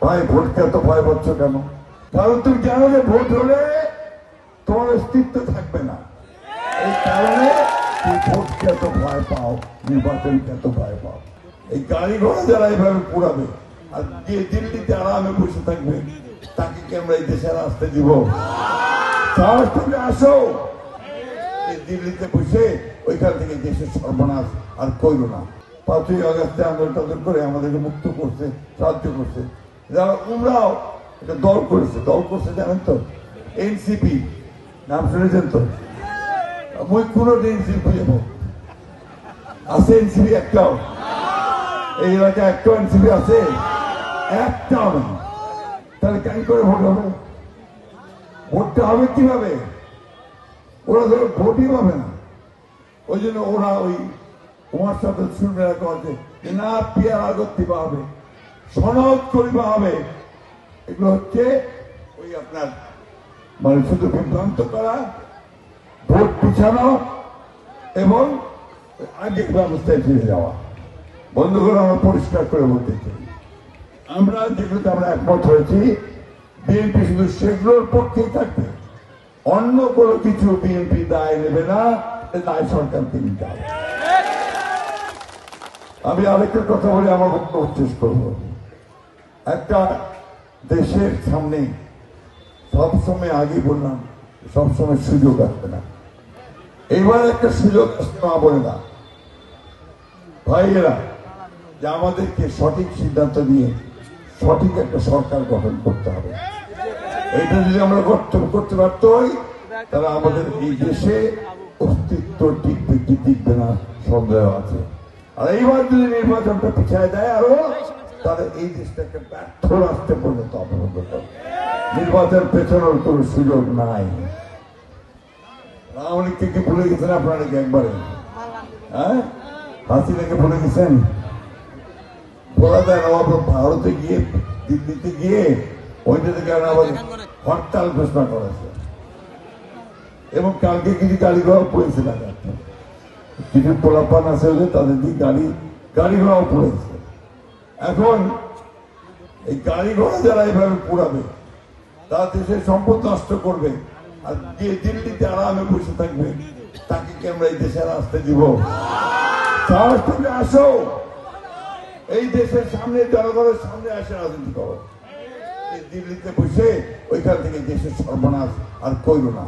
ভাই ভোটকে এত ভয় পাচ্ছ কেন? কারণ তুমি জানো যে ভোট হলে তোমার অস্তিত্ব থাকবে না। এই কারণে তুমি ভোটকে এত ভয় পাও, নির্বাচনকে এত ভয় পাও। এই গাড়ি ঘোড়া যারা এইভাবে পুরাবে আর যে দিল্লিতে আরামে বসে থাকবে, তাকে কি আমরা এই দেশের আসতে দিব? সাহস তুমি আসো, এই দিল্লিতে বসে ওইখান থেকে দেশের সর্বনাশ আর কইল না। 5ই আগস্টে আন্দোলন করে আমাদেরকে মুক্ত করছে, সাহায্য করছে। যারা উমরাও একটা দল করছে জানেন তো, এনসিপি নাম শুনেছেন তো? মই কোনো এনসিপি যাবো আছে? এনসিপি একটাও এই এলাকায় একটাও এনসিপি আছে? একটাও না। তাহলে কেন করে ভোট হবে? ভোটটা হবে কিভাবে? ওরা ধরো ভোটই পাবে না। ওই জন্য ওরা ওই ওমার সাথে শুনবে যে না পিয়ার আগত দিবা হবে, সনদ করিবা হবে। এগুলো হচ্ছে ওই আপনার মানে শুধু বিভ্রান্ত করা, ভোট পিছানো এবং আগের ব্যবস্থায় ফিরে যাওয়া। বন্ধুগণ, আমরা পরিষ্কার করে বলতে চাই, আমরা যেগুলোতে আমরা একমত হয়েছি, বিএনপি শুধু সেগুলোর পক্ষেই থাকবে, অন্য কোনো কিছু বিএনপি দায় নেবে না, দায় সরকারকে নিতে হবে। আমি আরেকটা কথা বলে আমার বক্তব্য শেষ করব। একটা দেশের সামনে সবসময় আগে বললাম সবসময় সুযোগ আসবে না। এইবার একটা সুযোগ আসতে না বলে না ভাইয়েরা, যে আমাদেরকে সঠিক সিদ্ধান্ত নিয়ে সঠিক একটা সরকার গঠন করতে হবে। এইটা যদি আমরা করতে পারত, তাহলে আমাদের এই দেশে অস্তিত্ব টিকবে কি টিকবে না সন্দেহ আছে। আর এইবার যদি নির্বাচনটা পিছিয়ে দেয় আরো, তাহলে এই দেশটাকে ব্যর্থ রাষ্ট্রে পরিণত অবরোধ হবে। নির্বাচন পেছনের কোনো সুযোগ নাই। আওয়ামী লীগকে কি ভুলে গেছেন আপনারা কি একবারে? হ্যাঁ, হাসিনাকে ভুলে গেছেন? বলা যায় না, ভারতে গিয়ে দিল্লিতে গিয়ে ওইটা থেকে আবার হরতাল ঘোষণা করেছে এবং কালকে কিছু গাড়ি ঘোড়াও পড়েছে না, কিছু পোলাপান আছে তাদের দিয়ে গাড়ি ঘোড়াও পড়েছে। এখন এই গাড়ি ঘোড়া যারা এইভাবে পুরাবে, তারা দেশের সম্পদ নষ্ট করবে আর যে দিল্লিতে আরামে বসে থাকবে, তাকে কি আমরা এই দেশের আসতে দিব? সাহস তুমি আসো, এই দেশের সামনে, জনগণের সামনে আসে রাজনীতি করো। এই দিল্লিতে বসে ওইখান থেকে দেশের সর্বনাশ আর কইল না।